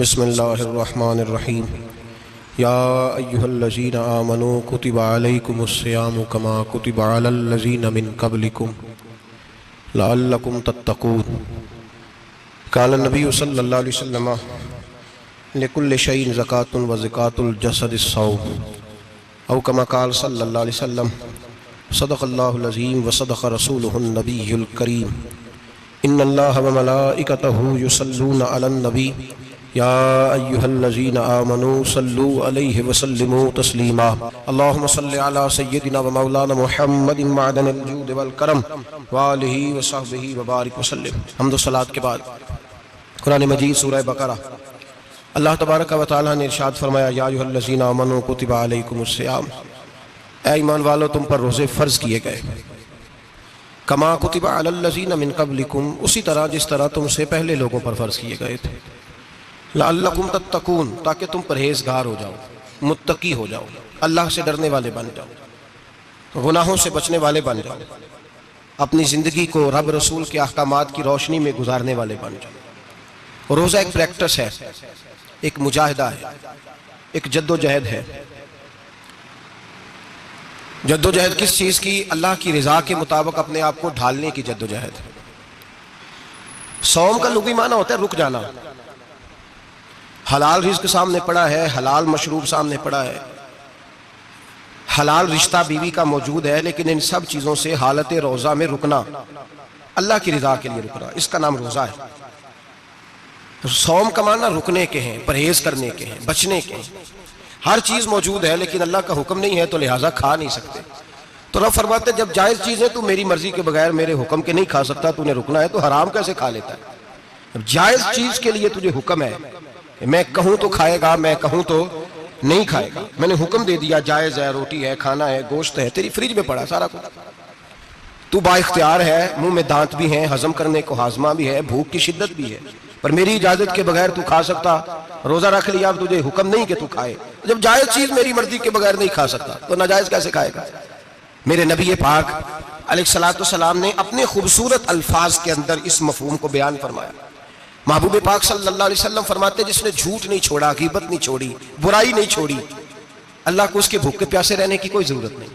बिस्मिल्लाहिर्रहमानिर्रहीम। या अय्युहल्लज़ीना आमनू कुतिबा अलैकुमुस्सियामु कमा कुतिबा अलल्लज़ीना मिन क़ब्लिकुम लअल्लकुम तत्तक़ून। क़ाल नबी सल्लल्लाहु अलैहि वसल्लम लिकुल्लि शैइन ज़कातुन व ज़कातुल जसदिस सौम औ कमा क़ाल सल्लल्लाहु अलैहि वसल्लम सदक़ल्लाहुल अज़ीम व सदक़ रसूलुहुन नबियुल करीम। इन्नल्लाह व मलाइकतहु युसल्लूना अलन नबी या अय्युहल्लज़ीना आमनू सल्लू अलैहि व सल्लिमू तस्लीमा। अल्लाहुम्मा सल्लि अला सय्यिदिना व मौलाना मुहम्मदिन मअदनिल जूद वल करम व आलिहि व सहबिहि व बारिक व सल्लिम। हम्द व सलात के बाद कुरान मजीद सूरह बकरा अल्लाह तबारक व तआला ने इरशाद फरमाया, या अय्युहल्लज़ीना आमनू कुतिबा अलैकुमुस्सियाम, ऐ ईमान वालों तुम पर रोज़े फ़र्ज़ किए गए, कमा कुतिबा अलल्लज़ीना मिन क़ब्लिकुम, उसी तरह जिस तरह तुमसे पहले लोगों पर फ़र्ज़ किए गए थे, लअल्लकुम तत्तकून, ताकि तुम परहेज़गार हो जाओ, मुत्तकी हो जाओ, अल्लाह से डरने वाले बन जाओ, गुनाहों से बचने वाले बन जाओ, अपनी ज़िंदगी को रब रसूल के अहकामात की रोशनी में गुजारने वाले बन जाओ। रोज़ा एक प्रैक्टिस है, एक मुजाहिदा है, एक जद्दोजहद है। जद्दोजहद किस चीज़ की? अल्लाह की रज़ा के मुताबिक अपने आप को ढालने की जद्दोजहद। सौम का लुग़वी माना होता है रुक जाना। हलाल रिज़्क़ सामने पड़ा है, हलाल मशरूब सामने पड़ा है, हलाल रिश्ता बीवी का मौजूद है, लेकिन इन सब चीज़ों से हालत रोज़ा में रुकना, अल्लाह की रज़ा के लिए रुकना, इसका नाम रोज़ा है। सौम का माना रुकने के हैं, परहेज करने के हैं, बचने के हैं। हर चीज़ मौजूद है लेकिन अल्लाह का हुक्म नहीं है तो लिहाजा खा नहीं सकते। तो रब फरमाते जब जायज़ चीज़ है तू मेरी मर्जी के बगैर मेरे हुक्म के नहीं खा सकता, तूने रुकना है, तो हराम कैसे खा लेता है? जायज़ चीज़ के लिए तुझे हुक्म है, मैं कहूँ तो खाएगा, मैं कहूँ तो नहीं खाएगा। मैंने हुक्म दे दिया, जायज़ है, रोटी है, खाना है, गोश्त है, तेरी फ्रिज में पड़ा सारा कुछ, तू बाइख्तियार है, मुंह में दांत भी हैं, हजम करने को हाजमा भी है, भूख की शिद्दत भी है, पर मेरी इजाजत के बगैर तू खा सकता। रोजा रख लिया, अब तुझे हुक्म नहीं कि तू खाए। जब जायज चीज मेरी मर्जी के बगैर नहीं खा सकता तो नाजायज कैसे खाएगा? मेरे नबी पाक अलैहिस्सलाम ने अपने खूबसूरत अल्फाज के अंदर इस मफहूम को बयान फरमाया। महबूब पाक सल्लल्लाहु अलैहि वसल्लम फरमाते, जिसने झूठ नहीं छोड़ा, गीबत नहीं छोड़ी, बुराई नहीं छोड़ी, अल्लाह को उसके भूखे प्यासे रहने की कोई जरूरत नहीं।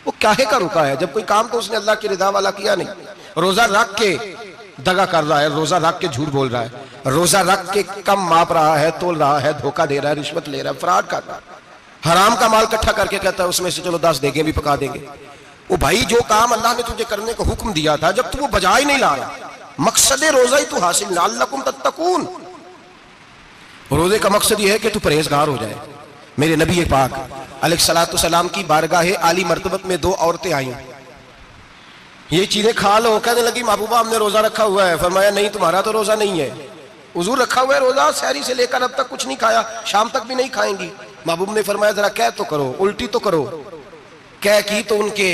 वो काहे का रुका है? जब कोई काम तो उसने अल्लाह की रिदा वाला किया नहीं। रोजा रख के दगा कर रहा है, रोजा रख के झूठ बोल रहा है, रोजा रख के कम माप रहा है, तोल रहा है, धोखा दे रहा है, रिश्वत ले रहा है, फ्रॉड कर रहा है, हराम का माल इकट्ठा करके कहता है उसमें से चलो 10 देगे भी पका देंगे। वो भाई जो काम अल्लाह ने तुझे करने को हुक्म दिया था, जब तू वो बजा ही नहीं लाया, मकसद रोजा ही तू हासिल, लअल्लकुम तत्तकून। रोजे का मकसद ये है कि तू परहेजगार हो जाए। मेरे नबी पाक अलैहिस्सलाम की बारगाह आली मर्तबत में 2 औरतें आई, ये चीजें खा लो। कहने लगी, महबूबा हमने रोजा रखा हुआ है। फरमाया, नहीं तुम्हारा तो रोजा नहीं है, हुजूर रखा हुआ है रोजा, सहरी से लेकर अब तक कुछ नहीं खाया, शाम तक भी नहीं खाएंगी। महबूब ने फरमाया, जरा कह तो करो, उल्टी तो करो। कह की तो उनके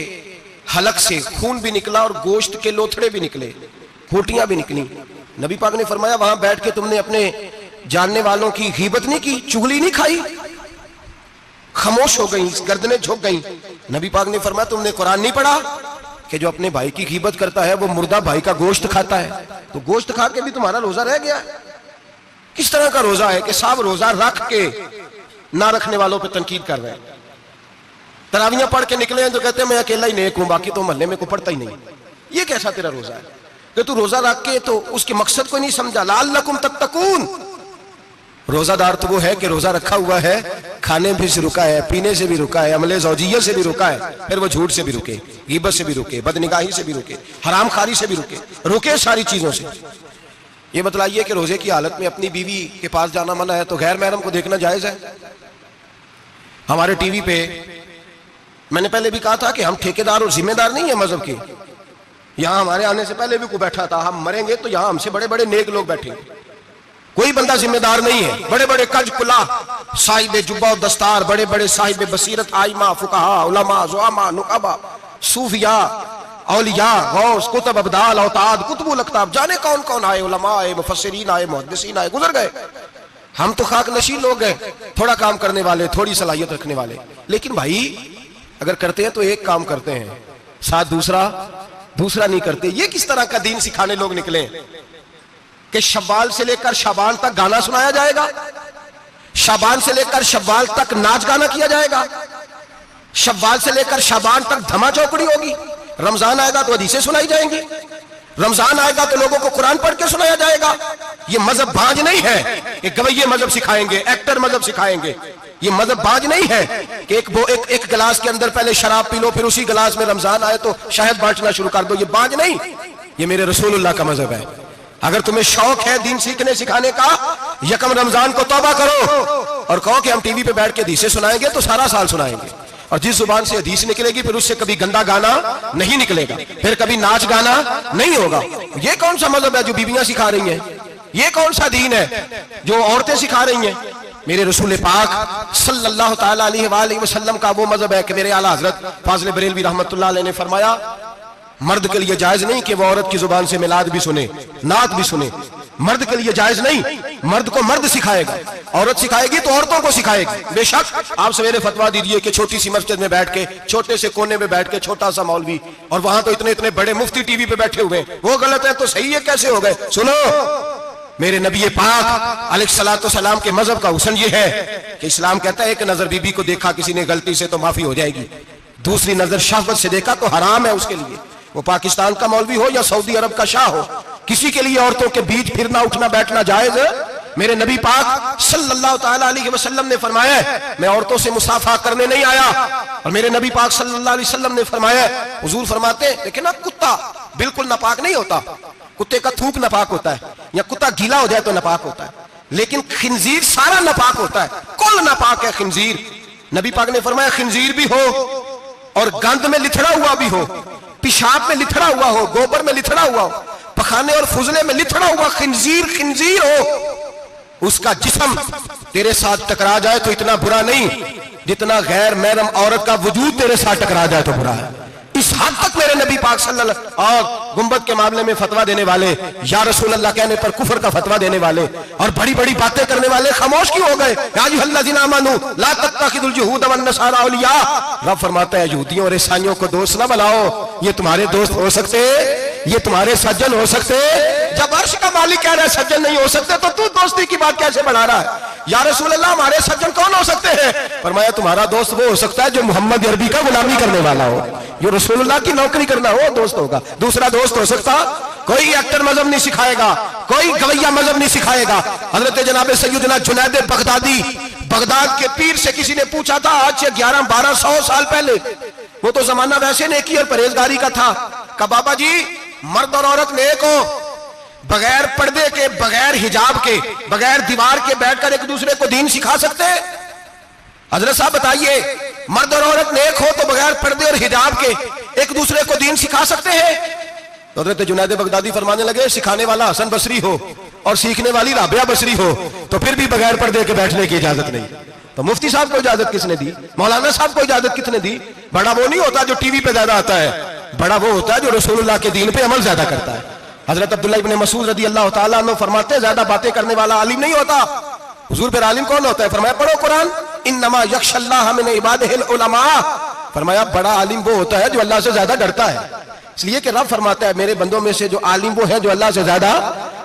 हलक से खून भी निकला और गोश्त के लोथड़े भी निकले, खोटियां भी निकली। नबी पाक ने फरमाया, वहां बैठ के तुमने अपने जानने वालों की गीबत नहीं की, चुगली नहीं खाई? खामोश हो गई, गर्दनें झुक गई। नबी पाक ने फरमाया, तुमने कुरान नहीं पढ़ा कि जो अपने भाई की गीबत करता है वो मुर्दा भाई का गोश्त खाता है? तो गोश्त खा के भी तुम्हारा रोजा रह गया। किस तरह का रोजा है कि साहब रोजा रख के ना रखने वालों पे तनकीद कर रहे हैं। तरावियां पढ़ के निकले हैं तो कहते हैं मैं अकेला ही नेक हूं, बाकी तो मोहल्ले में कोई पढ़ता ही नहीं। ये कैसा तेरा रोजा है कि तू रोजा रख के तो उसके मकसद को नहीं समझा? लअल्लकुम तत्तकून। रोजादार तो वो है कि रोजा रखा हुआ है, खाने भी से रुका है, पीने से भी रुका है, अमले ज़ौजिय्या से भी रुका है, फिर वो झूठ से भी रुके, गीबत से भी रुके, बदनिगाही से भी रुके, हराम खारी से भी रुके सारी चीजों से। ये बतलाइए कि रोजे की हालत में अपनी बीवी के पास जाना मना है तो गैर महरम को देखना जायज है? हमारे टीवी पे मैंने पहले भी कहा था कि हम ठेकेदार और जिम्मेदार नहीं है मजहब के। यहाँ हमारे आने से पहले भी कोई बैठा था, हम मरेंगे तो यहाँ हमसे बड़े बड़े नेक लोग बैठेंगे, कोई बंदा जिम्मेदार नहीं है। बड़े बड़े कज कुला साहिब जुब्बा और दस्तार, बड़े बड़े साहिब बसीरत, आइमा, फुकहा, उलमा, ज़ुआमा, नुक़बा, सूफिया, औलिया, गौस, कुतुब, अब्दाल, औताद, कुतुबुल अक़ताब, जाने कौन कौन आए, उलमा आए, मुफस्सिरीन आए, मुहद्दिसीन आए, गुजर गए। हम तो खाक नशीन लोग हैं, थोड़ा काम करने वाले, थोड़ी सलाहियत रखने वाले। लेकिन भाई अगर करते हैं तो एक काम करते हैं, साथ दूसरा नहीं करते। ये किस तरह का दीन सिखाने लोग निकले? कि शव्वाल से लेकर शाबान तक गाना सुनाया जाएगा, शाबान से लेकर शव्वाल तक नाच गाना किया जाएगा, शव्वाल से लेकर शाबान तक धमा चौकड़ी होगी, रमजान आएगा तो हदीसें सुनाई जाएंगी, रमजान आएगा तो लोगों को कुरान पढ़ के सुनाया जाएगा। ये मजहब बाज नहीं है कि गवैये मजहब सिखाएंगे, एक्टर मजहब सिखाएंगे। ये मजहब बाज नहीं है कि एक गिलास के अंदर पहले शराब पी लो, फिर उसी गिलास में रमजान आए तो शहद बांटना शुरू कर दो। ये बाज नहीं, ये मेरे रसूलुल्लाह का मजहब है। अगर तुम्हें शौक है दीन सीखने सिखाने का, यकम रमजान को तौबा करो और कहो कि हम टीवी पे बैठ के हदीसें सुनाएंगे, तो सारा साल सुनाएंगे। और जिस जुबान से हदीस निकलेगी फिर उससे कभी गंदा गाना नहीं निकलेगा, फिर कभी नाच गाना नहीं होगा। ये कौन सा मजहब है जो बीवियां सिखा रही हैं? ये कौन सा दीन है जो औरतें सिखा रही हैं? मेरे रसूल पाक सल्लल्लाहु ताला अलैहि वसल्लम का वो मजहब है कि मेरे आला हजरत फाजिल बरेलवी रहमतुल्लाह अलैह ने फरमाया, मर्द के लिए जायज नहीं कि वो औरत की जुबान से मिलाद भी सुने, नात भी सुने। मर्द के लिए जायज नहीं, मर्द को मर्द सिखाएगा, औरत सिखाएगी तो औरतों को सिखाएगी। बेशक आप सवेरे फतवा दीजिए कि छोटी सी मस्जिद में बैठ के, छोटे से कोने में बैठ के छोटा सा मौलवी, और वहां तो इतने इतने बड़े मुफ्ती टीवी पे बैठे हुए, वो गलत है तो सही है, कैसे हो गए? सुनो, मेरे नबी पाक अलैहिस्सलातु वस्सलाम के मजहब का हुस्न ये है कि इस्लाम कहता है एक नजर बीबी को देखा किसी ने गलती से तो माफी हो जाएगी, दूसरी नजर शहवत से देखा तो हराम है उसके लिए। वो पाकिस्तान का मौलवी हो या सऊदी अरब का शाह हो, किसी के लिए औरतों के बीच फिरना उठना बैठना जायज है? मेरे नबी पाक सल्लल्लाहु ताला अलैहि वसल्लम ने फरमाया, मैं औरतों से मुसाफा करने नहीं आया। और मेरे नबी पाक सल्लल्लाहु अलैहि वसल्लम ने फरमाया, हुजूर फरमाते, लेकिन ना कुत्ता बिल्कुल नापाक नहीं होता, कुत्ते का थूक नापाक होता है, या कुत्ता गीला हो जाए तो नापाक होता है, लेकिन खिंजीर सारा नापाक होता है, कुल नापाक है खिंजीर। नबी पाक ने फरमाया, खिंजीर भी हो और गंद में लिथड़ा हुआ भी हो, पेशाब में लिथड़ा हुआ हो, गोबर में लिथड़ा हुआ हो, पखाने और फुजले में लिथड़ा हुआ खिंजीर खिंजीर हो, उसका जिस्म तेरे साथ टकरा जाए तो इतना बुरा नहीं जितना गैर महरम औरत का वजूद तेरे साथ टकरा जाए तो बुरा है। इस हद तक मेरे नबी पाक सल्लल्लाहु, और गुंबद के मामले में फतवा देने वाले, या रसूल अल्लाह कहने पर कुफर का फतवा देने वाले और बड़ी बड़ी बातें करने वाले खामोश क्यों हो गए? या अय्युहल्लज़ीना आमनू ला तत्तखिदुल यहूद वन नसारा औलिया। रब फरमाता है यहूदियों और ईसाइयों को दोस्त ना बनाओ, ये तुम्हारे दोस्त हो सकते, ये तुम्हारे सज्जन हो सकते। जब अर्श का मालिक कह रहा है सज्जन नहीं हो सकते, तो तू दोस्ती की बात कैसे बढ़ा रहा है? या रसूल अल्लाह हमारे सज्जन कौन हो सकते हैं? फरमाया तुम्हारा दोस्त वो हो सकता है जो मोहम्मद अरबी का गुलामी करने वाला हो, जो रसूलुल्लाह की नौकरी करना हो, दोस्त होगा। दूसरा दोस्त हो सकता कोई एक्टर मजहब नहीं सिखाएगा, कोई गवैया मजहब नहीं सिखाएगा। हजरत जनाब सैयदना जुनैद बगदादी, बगदाद के पीर से किसी ने पूछा था आज से 1100-1200 साल पहले, वो तो जमाना वैसे नेकी और परहेजगारी का था, कहा बाबा जी मर्द और औरत नेक हो, बगैर पर्दे के, बगैर हिजाब के, बगैर दीवार के बैठकर एक दूसरे को दीन सिखा सकते हैं? हजरत साहब बताइए, मर्द और औरत नेक हो तो बगैर पर्दे और हिजाब के एक दूसरे को दीन सिखा सकते हैं? तो हजरत जुनैद बगदादी फरमाने लगे, सिखाने वाला हसन बसरी हो और सीखने वाली राबिया बसरी हो तो फिर भी बगैर पर्दे के बैठने की इजाजत नहीं। तो मुफ्ती साहब को इजाजत किसने दी? मौलाना साहब को इजाजत किसने दी? बड़ा वो नहीं होता जो टीवी पे ज्यादा आता है, बड़ा वो होता है जो रसूलुल्लाह के दीन पे अमल ज्यादा करता है। हजरत अब्दुल्लाह इब्न मसूद रदी अल्लाह ताला अन्हु फरमाते, ज्यादा बातें करने वाला आलिम नहीं होता। हुजूर फिर आलिम कौन होता है? फरमाया पढ़ो कुरान, इन्नमा यख्शल्लाह मिन इबादिहिल उलमा। फरमाया बड़ा आलिम वो होता है जो अल्लाह से ज्यादा डरता है। इसलिए कि रब फरमाता है मेरे बंदों में से जो आलिम वो है जो अल्लाह से ज्यादा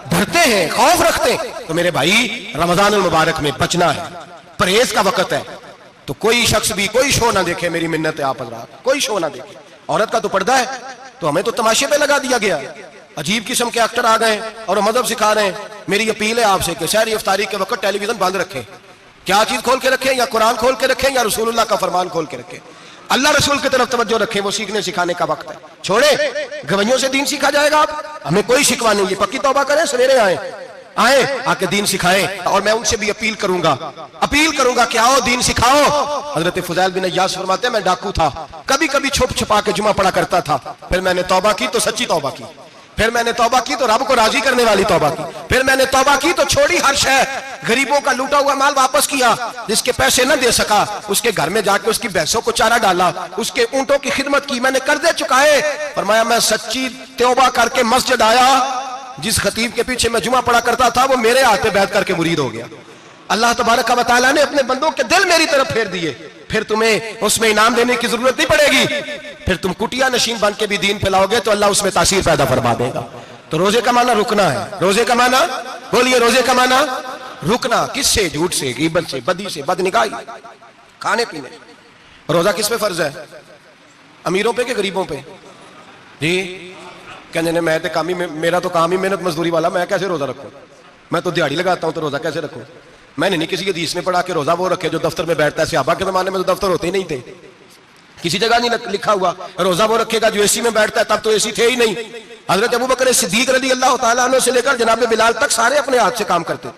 डरते हैं, खौफ रखते हैं। तो मेरे भाई रमजान मुबारक में बचना है, परहेज का वक्त है, तो कोई शख्स भी कोई शो ना देखे, मेरी मिन्नत है आप हज़रात, कोई शो ना देखे। औरत का तो पर्दा है, तो हमें तो तमाशे पे लगा दिया गया, अजीब किस्म के एक्टर आ गए और मजहब सिखा रहे हैं। मेरी अपील है आपसे कि शहरी इफ्तारी के वक्त टेलीविजन बंद रखें। क्या चीज खोल के रखें? या कुरान खोल के रखें या रसूलुल्लाह का फरमान खोल के रखें। अल्लाह रसूल की तरफ तवज्जो रखें, वो सीखने सिखाने का वक्त है। छोड़े गवैयों से दीन सीखा जाएगा, आप हमें कोई शिकवा नहीं है। पक्की तौबा करें, सवेरे आए आके दीन सिखाएं। और मैं उनसे भी अपील करूंगा कि आओ दीन सिखाओ। हजरत फुज़ैल बिन इयास फरमाते हैं मैं डाकू था, कभी कभी छुप छुपा के जुमा पढ़ा करता था, फिर मैंने तौबा की तो सच्ची तौबा की, फिर मैंने तौबा की तो रब को राजी करने वाली तौबा की, फिर मैंने तौबा की तो छोड़ी हर शय, गरीबों का लूटा हुआ माल वापस किया, जिसके पैसे न दे सका उसके घर में जाके उसकी भैंसों को चारा डाला, उसके ऊंटों की खिदमत की, मैंने कर्जे चुकाए। फरमाया मैं सच्ची तौबा करके मस्जिद आया, जिस खतीब के पीछे मैं जुमा पढ़ा करता था वो मेरे हाथे बैठ करके मुरीद हो गया। अल्लाह तबारक व तआला ने अपने बंदों के दिल मेरी तरफ फेर दिए, फिर तुम्हें उसमें इनाम देने की जरूरत नहीं पड़ेगी। फिर तुम कुटिया नशीन बन के भी दीन फैलाओगे तो अल्लाह उसमें तासीर पैदा फरमा देगा। तो रोजे का माना रुकना है। रोजे का माना बोलिए, रोजे का माना रुकना। किससे? झूठ से, गीबत से, बदी से, बदनिगाही, खाने पीने। रोजा किस पे फर्ज है? अमीरों पे कि गरीबों पे? जी कहने ने मैं तो काम ही, मेरा तो काम ही मेहनत मजदूरी वाला, मैं कैसे रोजा रखूं? मैं तो दिहाड़ी लगाता हूं तो रोजा कैसे रखूं? मैंने नहीं किसी हदीस में पढ़ा कि रोजा वो रखे जो दफ्तर में बैठता है। सहाबा के जमाने में तो दफ्तर होते ही नहीं थे, किसी जगह नहीं लिखा हुआ रोजा वो रखेगा जो एसी में बैठता है। तब तो एसी थे ही नहीं। हजरत अबू बकर सिद्दीक रज़ी अल्लाह तआला अन्हु से लेकर जनाब बिलाल तक सारे अपने हाथ से काम करते,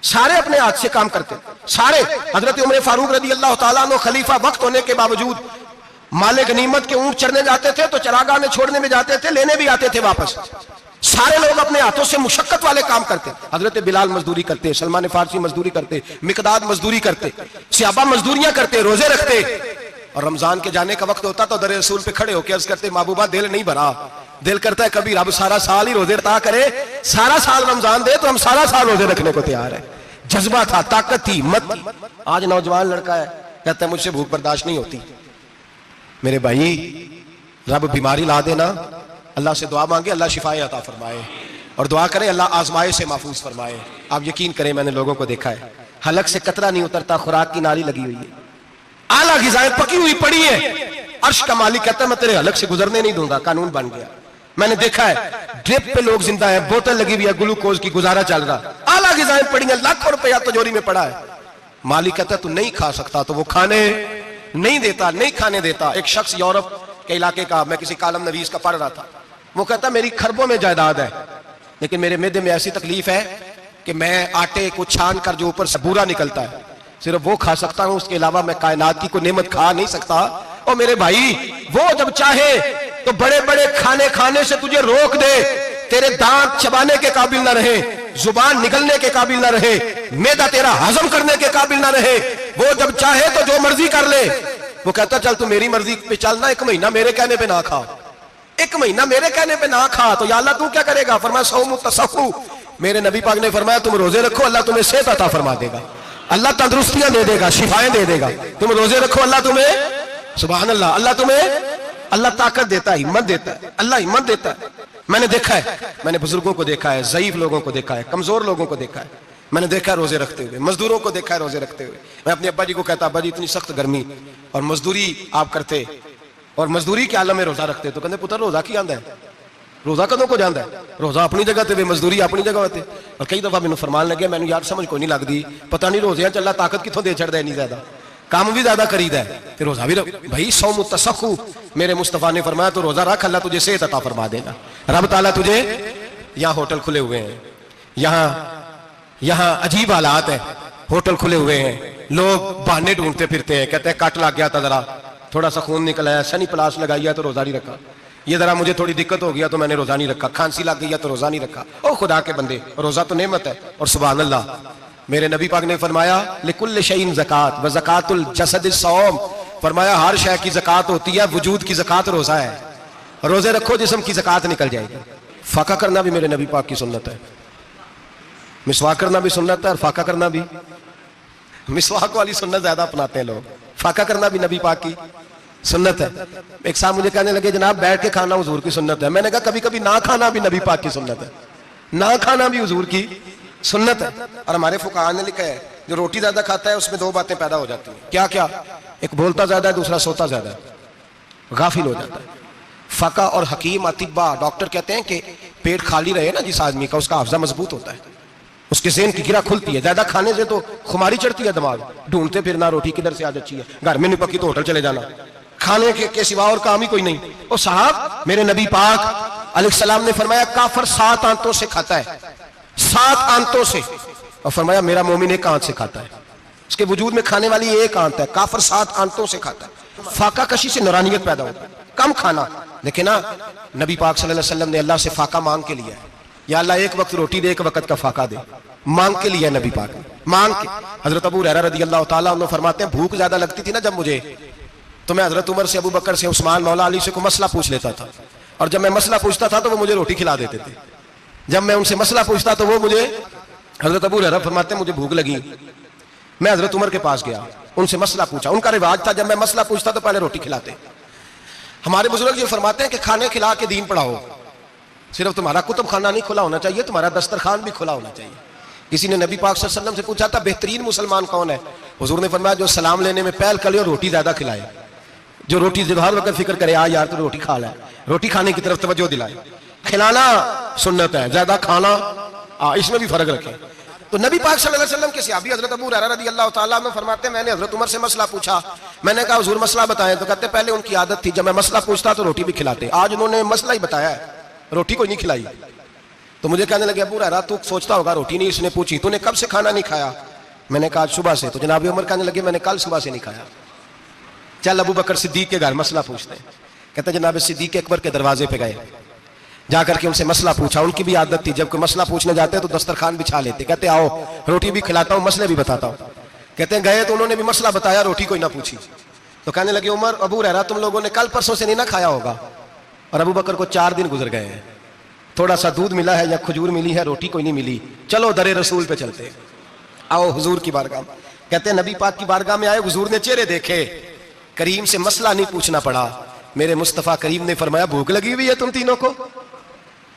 सारे अपने हाथ से काम करते, सारे। हजरत उमर फारूक रज़ी अल्लाह तआला अन्हु खलीफा वक्त होने के बावजूद माले गनीमत के ऊंट चढ़ने जाते थे तो चरागाह में छोड़ने में जाते थे, लेने भी आते थे वापस। सारे लोग अपने हाथों से मुशक्कत वाले काम करते। हजरत बिलाल मजदूरी करते, सलमान फारसी मजदूरी करते, मिकदाद मजदूरी करते, सहाबा मजदूरियां करते, रोजे रखते। और रमजान के जाने का वक्त होता तो दर रसूल पे खड़े होकर अर्ज करते, महबूबा दिल नहीं भरा, दिल करता है कभी रब सारा साल ही रोजे अता करे, सारा साल रमजान दे तो हम सारा साल रोजे रखने को तैयार है। जज्बा था, ताकत थी, हिम्मत थी। आज नौजवान लड़का है, कहता है मुझसे भूख बर्दाश्त नहीं होती। मेरे भाई, रब बीमारी ला देना, अल्लाह से दुआ मांगे, अल्लाह शिफाए अता फरमाए, और दुआ करें अल्लाह आजमाए से महफूज फरमाए। आप यकीन करें, मैंने लोगों को देखा है, हलक से कतरा नहीं उतरता, खुराक की नाली लगी हुई है, आला गिज़ाएं पकी हुई पड़ी है। अर्श का मालिक कहता है मैं तेरे हलक से गुजरने नहीं दूंगा, कानून बन गया। मैंने देखा है ड्रिप पे लोग जिंदा है, बोतल लगी हुई है, ग्लूकोज की, गुजारा चल रहा, आला गिज़ाएं पड़ी है, लाखों रुपया तिजोरी में पड़ा है। मालिक कहता है तू नहीं खा सकता, तो वो खाने नहीं देता, नहीं खाने देता। एक शख्स यूरोप के इलाके का, मैं किसी कालम नवीस का पढ़ रहा था, वो कहता मेरी खरबों में जायदाद है, लेकिन मेरे मैदे में ऐसी तकलीफ है कि मैं आटे को छान कर जो ऊपर से बूरा निकलता है सिर्फ वो खा सकता हूं, उसके अलावा मैं कायनात की कोई नेमत खा नहीं सकता। और मेरे भाई, वो जब चाहे तो बड़े बड़े खाने खाने से तुझे रोक दे, तेरे दांत चबाने के काबिल ना रहे, जुबान निगलने के काबिल ना रहे, मैदा तेरा हजम करने के काबिल ना रहे, वो जब चाहे तो जो मर्जी कर ले। वो कहता चल तू मेरी मर्जी पे चलना, एक महीना मेरे कहने पे ना खा, एक महीना मेरे कहने पे ना खा, तो या अल्लाह तू क्या करेगा? फरमाया सौम तसहु। मेरे नबी पाक ने फरमाया तुम रोजे रखो, अल्लाह तुम्हें सेहत अता फरमा देगा, अल्लाह तंदुरुस्तियां दे देगा, शिफाएं दे देगा। तुम रोजे रखो, अल्लाह तुम्हें, सुभान अल्लाह, अल्लाह तुम्हें, अल्लाह ताकत देता है, हिम्मत देता है, अल्लाह हिम्मत देता है। मैंने देखा है, मैंने बुजुर्गों को देखा है, ज़ईफ लोगों को देखा है, कमजोर लोगों को देखा है, मैंने देखा है रोजे रखते हुए, मजदूरों को देखा है रोजे रखते हुए। मैं अपने अब्बा जी को कहता, अब्बा जी इतनी सख्त गर्मी और मजदूरी आप करते और मजदूरी के आलम में रोजा रखते, तो कहते पुत्र रोजा की आंदा है, रोजा कदों को जाता है, रोजा अपनी जगह ते, मजदूरी अपनी जगह होते। और कई दफा मैंने फरमान लगे, मैंने यार समझ कोई नहीं लगती, पता नहीं रोजे चला ताकत कितों दे छड़ता है, नहीं ज्यादा काम भी ज्यादा करीदा है, रोजा भी भाई सौम तसहु। मेरे मुस्तफा ने फरमाया तो रोजा रख, अल्लाह तुझे सेहत अता फरमा देगा। रब ताला तुझे, यहाँ होटल खुले हुए हैं, यहाँ अजीब हालात है, होटल खुले हुए हैं, लोग बहाने ढूंढते फिरते हैं, कहते हैं कट लग गया था, जरा थोड़ा सा खून निकल आया, सनी प्लास लगाई है तो रोजा नहीं रखा, ये जरा मुझे थोड़ी दिक्कत हो गया तो मैंने रोजा नहीं रखा, खांसी लग गई है तो रोजा नहीं रखा। ओ खुदा के बंदे, रोजा तो नेमत है। और सुभान अल्लाह, मेरे नबी पाक ने फरमाया लिकुल्ल शैइन ज़कात व ज़कातुल जसद सौम, फरमाया हर शय की ज़कात होती है, वजूद की ज़कात रोजा है। रोजे रखो, जिस्म की ज़कात निकल जाएगी। फाका करना भी मेरे नबी पाक की सुन्नत है, मिसवाक करना भी सुन्नत है, और फाका करना भी, मिसवाक वाली सुन्नत ज्यादा अपनाते हैं लोग, फाका करना भी नबी पाक की सुन्नत है। एक साहब मुझे कहने लगे जनाब बैठ के खाना हुजूर की सुन्नत है। मैंने कहा कभी कभी ना खाना भी नबी पाक की सुन्नत है, ना खाना भी हुजूर की सुन्नत है। और हमारे फुकाहा ने लिखा है जो रोटी ज्यादा खाता है उसमें दो बातें पैदा हो जाती हैं। क्या क्या? एक बोलता ज्यादा है, दूसरा सोता ज्यादा है, गाफिल हो जाता है। फका और हकीम अतिब्बा डॉक्टर कहते हैं कि पेट खाली रहे ना जिस आदमी का, उसका हाफजा मजबूत होता है, उसके ज़हन की गिरा खुलती है। ज्यादा खाने से तो खुमारी चढ़ती है, दिमाग ढूंढते फिरना रोटी किधर से आज अच्छी है, घर में नहीं पकी तो होटल चले जाना, खाने के सिवा और काम ही कोई नहीं। और साहब मेरे नबी पाक अलैहिस्सलाम ने फरमाया काफर 7 आंतों से खाता है, 7 आंतों से। और फरमाया मेरा मोमिन 1 आंत से खाता है, उसके वजूद में खाने वाली 1 आंत है, काफर 7 आंतों से खाता है। फाका कशी से नूरानियत पैदा होता है, कम खाना। लेकिन ना नबी पाक सल्लल्लाहु अलैहि वसल्लम ने अल्लाह से फाका मांग के लिया है, या अल्लाह 1 वक्त रोटी दे, 1 वक्त का फाका दे, मांग के लिया नबी पाक मांग के। हजरत अबू हुरैरा रज़ी अल्लाह ताला अन्हु फरमाते हैं भूख ज्यादा लगती थी ना जब मुझे, तो मैं हजरत उमर से, अबू बकर से, उस्मान, मौला अली से कोई मसला पूछ लेता था, और जब मैं मसला पूछता था तो वो मुझे रोटी खिला देते थे। जब मैं उनसे मसला पूछता तो वो मुझे, हजरत अबू हुरैरा फरमाते हैं मुझे भूख लगी, मैं हजरत उमर के पास गया, उनसे मसला पूछा। उनका रिवाज था जब मैं मसला पूछता तो पहले रोटी खिलाते। हमारे बुजुर्ग ये फरमाते हैं कि खाने खिला के दीन पढ़ाओ, सिर्फ तुम्हारा कुतुब खाना नहीं खुला होना चाहिए, तुम्हारा दस्तरखान भी खुला होना चाहिए। किसी ने नबी पाक सल्लल्लाहु अलैहि वसल्लम से पूछा था बेहतरीन मुसलमान कौन है? हुजूर ने फरमाया जो सलाम लेने में पहल करे और रोटी ज्यादा खिलाए, जो रोटी हर वक्त फिक्र करे आ यार तो रोटी खा ले, रोटी खाने की तरफ तवज्जो दिलाए। खिलाना सुन्नत है, ज्यादा खाना इसमें भी फर्क रखें। तो नबी पाक सल्लल्लाहु अलैहि वसल्लम के सहाबी हजरत अबू हुरैरा रज़ी अल्लाह तआला अन्हु फरमाते हैं मैंने हजरत उमर से मसला पूछा, मैंने कहा हुजूर मसला बताएं, तो कहते पहले उनकी आदत थी जब मैं मसला पूछता तो रोटी भी खिलाते, आज उन्होंने मसला ही बताया है, रोटी कोई नहीं खिलाई। तो मुझे कहने लगे अबू हुरैरा तू सोचता होगा रोटी नहीं इसने पूछी, तूने कब से खाना नहीं खाया? मैंने कहा सुबह से। तो जनाब उमर कहने लगे मैंने कल सुबह से नहीं खाया। चल अबू बकर सिद्दीक के घर मसला पूछते हैं। कहते जनाब सिद्दीक अकबर के दरवाजे पे गए, जाकर के उनसे मसला पूछा। उनकी भी आदत थी जब कोई मसला पूछने जाते तो दस्तरखान बिछा लेते, कहते आओ रोटी भी खिलाता हूँ मसले भी बताता हूँ। कहते हैं गए तो उन्होंने भी मसला बताया, रोटी कोई ना पूछी। तो कहने लगे उमर अबू हुरैरा तुम लोगों ने कल परसों से नहीं ना खाया होगा। और अबू बकर को 4 दिन गुजर गए हैं, थोड़ा सा दूध मिला है या खजूर मिली है, रोटी कोई नहीं मिली। चलो दरे रसूल पे चलते, आओ हुजूर की बारगाह। कहते हैं नबी पाक की बारगाह में आए, हुजूर ने चेहरे देखे, करीम से मसला नहीं पूछना पड़ा। मेरे मुस्तफा करीम ने फरमाया भूख लगी हुई है तुम तीनों को?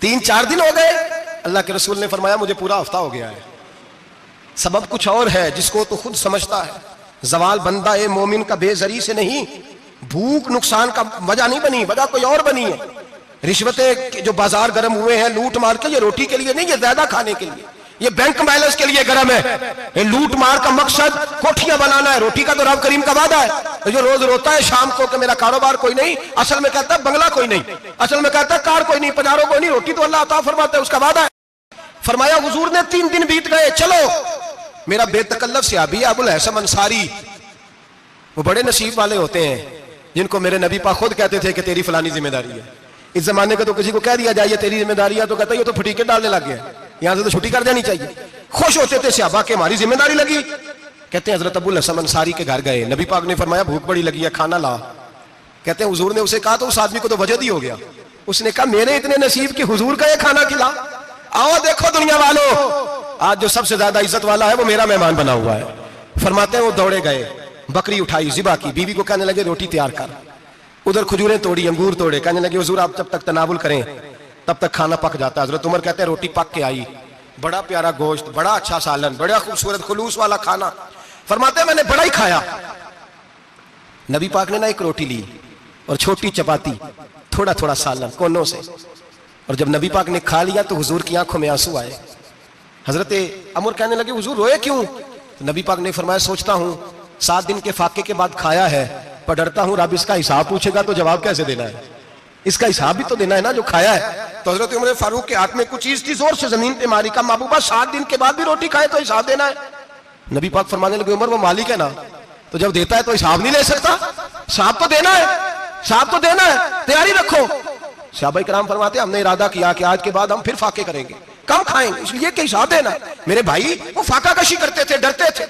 3-4 दिन हो गए। अल्लाह के रसूल ने फरमाया मुझे पूरा हफ्ता हो गया है। सबब कुछ और है जिसको तो खुद समझता है। जवाल बंदा ए मोमिन का बेजरी से नहीं, भूख नुकसान का वजह नहीं बनी, वजह कोई और बनी है। रिश्वतें जो बाजार गर्म हुए हैं लूट मार के, ये रोटी के लिए नहीं, ये ज्यादा खाने के लिए, ये बैंक बैलेंस के लिए गर्म है। ये लूट मार का मकसद कोठियां बनाना है, रोटी का तो रब करीम का वादा है। जो रोज रोता है शाम को कि मेरा कारोबार कोई नहीं, असल में कहता है बंगला कोई नहीं, असल में कहता है कार कोई नहीं, पजारों कोई नहीं, रोटी तो अल्लाह अता फरमाता है, उसका वादा है। फरमाया हुजूर ने 3 दिन बीत गए, चलो मेरा बेतकल्लफ सहाबी अबुल हसन अंसारी, वो बड़े नसीब वाले होते हैं जिनको मेरे नबी पाक खुद कहते थे कि तेरी फलानी जिम्मेदारी है। इस जमाने का तो किसी को कह दिया जाए तेरी जिम्मेदारी है तो कहता है ये तो फटीके डालने लग गया, यहां से तो छुट्टी कर देनी चाहिए। खुश होते थे सहाबा के हमारी जिम्मेदारी लगी। कहते हैं हजरत अबुल हसन अंसारी के घर गए, नबी पाक ने फरमाया भूख बड़ी लगी है खाना ला। कहते हैं हुजूर ने उसे कहा तो उस आदमी को तो वजद ही हो गया, उसने कहा मेरे इतने नसीब कि हुजूर का ये खाना खिला। आओ देखो दुनिया वालों, आज जो सबसे ज्यादा इज्जत वाला है वो मेरा मेहमान बना हुआ है। फरमाते हैं वो दौड़े गए, बकरी उठाई, जिबा की, बीवी को कहने लगे रोटी तैयार कर, उधर खजूरें तोड़ी, अंगूर तोड़े, कहने लगे हुजूर आप जब तक तनावुल करें तब तक खाना पक जाता है। हजरत उमर कहते हैं रोटी पक के आई, बड़ा प्यारा गोश्त, बड़ा अच्छा सालन, बड़ा खूबसूरत खुलूस वाला खाना। फरमाते हैं मैंने बड़ा ही खाया। नबी पाक ने ना एक रोटी ली और छोटी चपाती, थोड़ा थोड़ा सालन कोनों से, और जब नबी पाक ने खा लिया तो हुजूर की आंखों में आंसू आए। हजरत अमर कहने लगे हुजूर रोए क्यों? तो नबी पाक ने फरमाया सोचता हूं 7 दिन के फाके के बाद खाया है, पर डरता हूं रब इसका हिसाब पूछेगा तो जवाब कैसे देना है, इसका हिसाब भी तो देना है ना जो खाया है। तो हजरत उमर फारूक के हाथ में कुछ चीज थी, जोर से जमीन पे मारी, का महबूबा 7 दिन के बाद भी रोटी खाए तो हिसाब देना है। नबी पाक फरमाने लगे उमर वो मालिक है ना, तो जब देता है तो हिसाब नहीं ले सकता, हिसाब तो देना है, हिसाब तो देना है, तैयारी रखो। सहाबाए किराम फरमाते हमने इरादा किया कि आज के बाद हम फिर फाके करेंगे, कम खाएंगे, इसलिए कि हिसाब देना। मेरे भाई वो फाका कशी करते थे, डरते थे।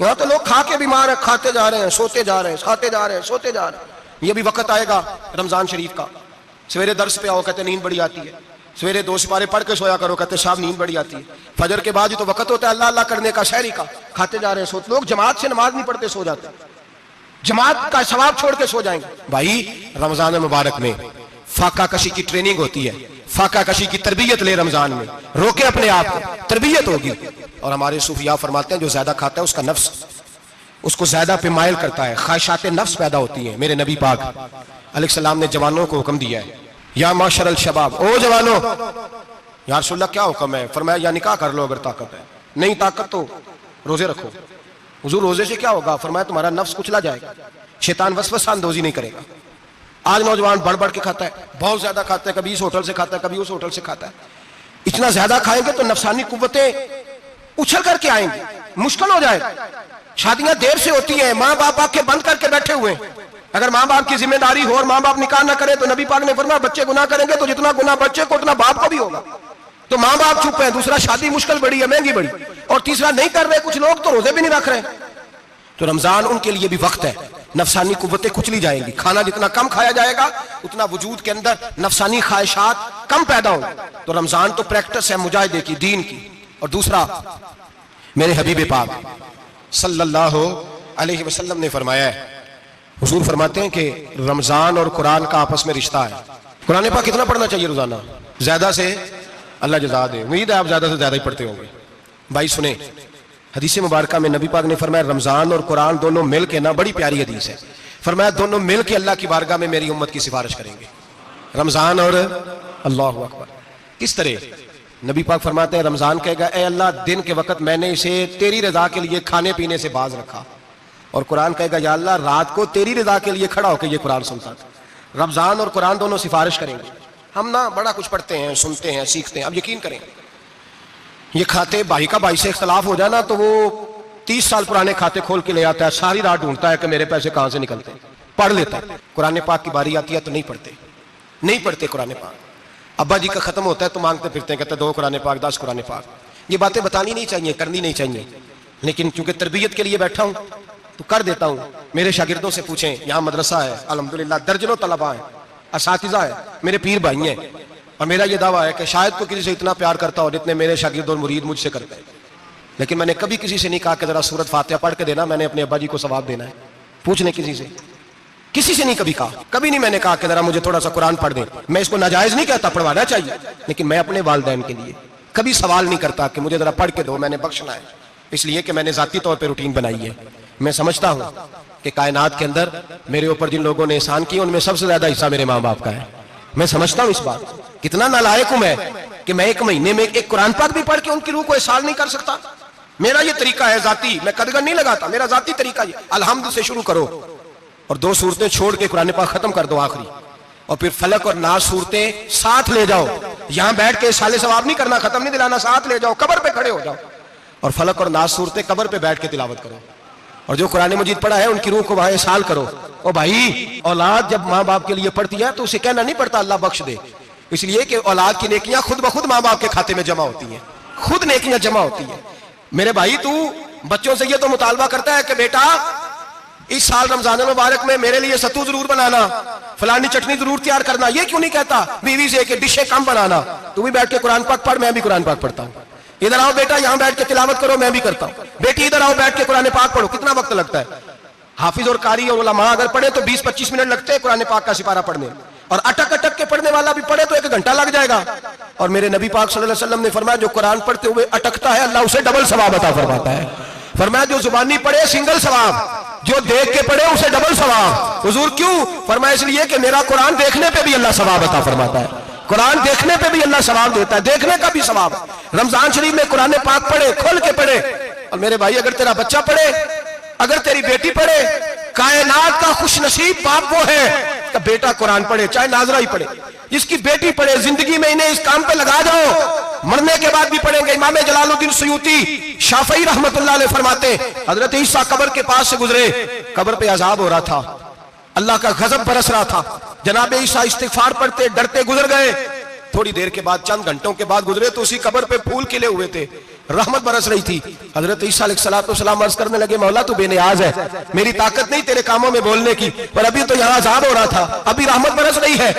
यहाँ तो लोग खा के बीमार है, खाते जा रहे हैं, सोते जा रहे हैं, खाते जा रहे हैं, सोते जा रहे हैं। ये भी वक्त आएगा रमजान शरीफ का, सवेरे दर्स पे आओ कहते नींद बड़ी आती है, सवेरे 2 सिपारे पढ़ के सोया करो कहते साहब नींद बड़ी आती है। फजर के बाद ही तो वक्त होता है अल्लाह अल्लाह करने का, शहरी का, खाते जा रहे हैं, सोते। लोग जमात से नमाज नहीं पढ़ते, सो जाते, जमात का सवाब छोड़ के सो जाएंगे। भाई रमजान मुबारक में फाका कशी की ट्रेनिंग होती है, फाका कशी की तरबियत ले, रमजान में रोके अपने आप को, तरबियत होगी। और हमारे सूफिया फरमाते हैं जो ज्यादा खाता है उसका नफ्स उसको ज्यादा पे माइल करता है, ख्वाहिशात नफ्स पैदा होती हैं। मेरे नबी पाक अलैहिस्सलाम ने जवानों को हुक्म दिया है, या माशरल शबाब, ओ जवानों, या रसूलल्लाह क्या हुक्म है? फरमाया या निकाह कर लो अगर ताकत है, नहीं ताकत तो रोजे रखो। हुजूर रोजे से क्या होगा? फरमाया तुम्हारा नफ्स कुचला जाएगा, शैतान वसवसा अंदोजी नहीं करेगा। आज नौजवान बढ़ बढ़ के खाता है, बहुत ज्यादा खाता है, कभी इस होटल से खाता है, कभी उस होटल से खाता है। इतना ज्यादा खाएंगे तो नफसानी कुव्वतें उछल करके आएंगी, मुश्किल हो जाएगा। शादियां देर से होती हैं, माँ बाप आके बंद करके बैठे हुए हैं। अगर माँ बाप की जिम्मेदारी हो और माँ बाप निकाह ना करे तो नबी पाक ने फरमाया बच्चे गुनाह करेंगे तो जितना गुनाह बच्चे को उतना बाप को भी होगा। तो माँ बाप चुप है, दूसरा शादी मुश्किल बड़ी है, महंगी बड़ी, और तीसरा नहीं कर रहे कुछ लोग तो रोजे भी नहीं रख रहे। तो रमजान उनके लिए भी वक्त है, नफसानी कुव्वतें कुचली जाएंगी। खाना जितना कम खाया जाएगा उतना वजूद के अंदर नफसानी ख्वाहिशात कम पैदा होंगी। तो रमजान तो प्रैक्टिस है मुजाहिदे की, दीन की। और दूसरा मेरे हबीब पाक सल्लल्लाहु अलैहि वसल्लम ने फरमाया है, हुजूर फरमाते हैं कि रमजान और कुरान का आपस में रिश्ता है। कुरान पाक कितना पढ़ना चाहिए रोजाना? ज्यादा से अल्लाह जज़ा दे। उम्मीद है आप ज्यादा से ज्यादा ही पढ़ते होंगे। भाई सुने, हदीस मुबारक में नबी पाक ने फरमाया रमजान और कुरान दोनों मिल के ना, बड़ी प्यारी हदीस है, फरमाया दोनों मिल के अल्लाह की बारगाह में मेरी उम्मत की सिफारिश करेंगे। रमजान और अल्लाहु अकबर। किस तरह? नबी पाक फरमाते हैं रमजान कहेगा ए अल्लाह दिन के वक्त मैंने इसे तेरी रजा के लिए खाने पीने से बाज रखा, और कुरान कहेगा या अल्लाह रात को तेरी रजा के लिए खड़ा होकर ये कुरान सुनता था। रमजान और कुरान दोनों सिफारिश करेंगे। हम ना बड़ा कुछ पढ़ते हैं, सुनते हैं, सीखते हैं। अब यकीन करें, ये खाते भाई का भाई से इख्तलाफ हो जाए ना तो वो 30 साल पुराने खाते खोल के ले आता है, सारी रात ढूंढता है कि मेरे पैसे कहां से निकलते हैं, पढ़ लेता है। कुरान पाक की बारी आती है तो नहीं पढ़ते कुरान पाक। अब्बा जी का खत्म होता है तो मांगते फिरते हैं, कहते 2 कुरान पाक 10 कुरान पाक। ये बातें बतानी नहीं चाहिए, करनी नहीं चाहिए, लेकिन चूंकि तरबियत के लिए बैठा हूं तो कर देता हूं। मेरे शागिर्दों से पूछें, यहाँ मदरसा है अल्हम्दुलिल्लाह, दर्जनों तलबा है, असातिज़ा है, मेरे पीर भाई हैं, और मेरा ये दावा है कि शायद कोई किसी से इतना प्यार करता हो जितने मेरे शागिर्द और मुरीद मुझसे करते हैं। लेकिन मैंने कभी किसी से नहीं कहा कि जरा सूरत फातिहा पढ़ के देना, मैंने अपने अब्बा जी को सवाब देना है। पूछ लें किसी से नहीं कभी कहा, कभी नहीं मैंने कहा कि जरा मुझे थोड़ा सा कुरान पढ़ दें। मैं इसको नाजायज नहीं कहता, पढ़वाना चाहिए, लेकिन मैं अपने वालिदैन के लिए कभी सवाल नहीं करता कि मुझे जरा पढ़ के दो, मैंने बख्शना है, इसलिए कि मैंने जाती तौर पर रूटीन बनाई है। मैं समझता हूं कि कायनात के अंदर मेरे ऊपर जिन लोगों ने एहसान किए उनमें सबसे ज्यादा हिस्सा मेरे माँ बाप का है। मैं समझता हूं इस बात, कितना नालायक हूं मैं कि मैं एक महीने में एक कुरान पाक भी पढ़ के उनकी रूह को एहसान नहीं कर सकता। मेरा ये तरीका है जाती, मैं कदगन नहीं लगाता, मेरा जाती तरीका ये, अल्हम्द से शुरू करो और 2 सूरतें छोड़ के कुरान पाक खत्म कर दो आखिरी, और फिर फलक और नास सूरतें साथ ले जाओ। यहां बैठ के साले सवाब नहीं करना, खत्म नहीं दिलाना, साथ ले जाओ, कब्र पे खड़े हो जाओ और फलक और नास सूरतें कब्र पे बैठ के तिलावत करो। और जो कुरान मजीद पढ़ा है उनकी रूह को वहां साल करो। और भाई औलाद जब माँ बाप के लिए पढ़ती है तो उसे कहना नहीं पड़ता अल्लाह बख्श दे, इसलिए कि औलाद की नेकियां खुद ब खुद माँ बाप के खाते में जमा होती हैं, खुद नेकियां जमा होती हैं। मेरे भाई तू बच्चों से ये तो मुतालबा करता है कि बेटा इस साल रमजान मुबारक में मेरे लिए सत्तू जरूर बनाना, फलानी चटनी जरूर तैयार करना, ये क्यों नहीं कहता बीवी से कि डिशे कम बनाना, तू भी बैठ के कुरान पाक पढ़, मैं भी कुरान पाक पढ़ता हूँ। इधर आओ बेटा, यहाँ बैठ के तिलावत करो, मैं भी करता हूँ। बेटी इधर आओ, बैठ के कुरान पाक पढ़ो। कितना वक्त लगता है? हाफिज और कारी और उलमा अगर पढ़े तो 20-25 मिनट लगते हैं कुरान पाक का सिपारा पढ़ने, और अटक अटक के पढ़ने वाला भी पढ़े तो 1 घंटा लग जाएगा। और मेरे नबी पाक सल्लल्लाहु अलैहि वसल्लम ने फरमाया जो कुरान पढ़ते हुए अटकता है अल्लाह उसे डबल सवाब अता फरमाता है। फरमाया जो जुबानी पढ़े सिंगल सवाब, जो देख के पढ़े उसे डबल सवाब। हुजूर क्यों? फरमाया इसलिए कि मेरा कुरान देखने पे भी अल्लाह सवाब अता फरमाता है, कुरान देखने पे भी अल्लाह सवाब देता है, देखने का भी सवाब। रमजान शरीफ में कुरान पाक पढ़े, खोल के पढ़े। और मेरे भाई अगर तेरा बच्चा पढ़े, अगर तेरी बेटी पढ़े, कायनात का खुशनसीब बाप वो है कि बेटा कुरान पढ़े, चाहे नाजरा ही पढ़े, जिसकी बेटी पढ़े। जिंदगी में इन्हें इस काम पे लगा जाओ, मरने के बाद भी पढ़ेंगे। इमाम जलालुद्दीन सुयूती शाफई रहमतुल्लाह अलैह फरमाते हजरत ईसा कब्र के पास से गुजरे, कब्र पे अजाब हो रहा था, अल्लाह का गजब बरस रहा था, जनाब ईसा इस्तिगफार पढ़ते डरते गुजर गए। थोड़ी देर के बाद, चंद घंटों के बाद गुजरे तो उसी कब्र पे फूल खिले हुए थे, रहमत बरस रही थी। हजरत ईसा अलैहिस्सलाम अर्ज करने लगे मौला तू बेनियाज है, मेरी ताकत नहीं तेरे कामों में बोलने की, पर अभी तो यहाँ अजाब हो रहा था, अभी रहमत बरस रही है।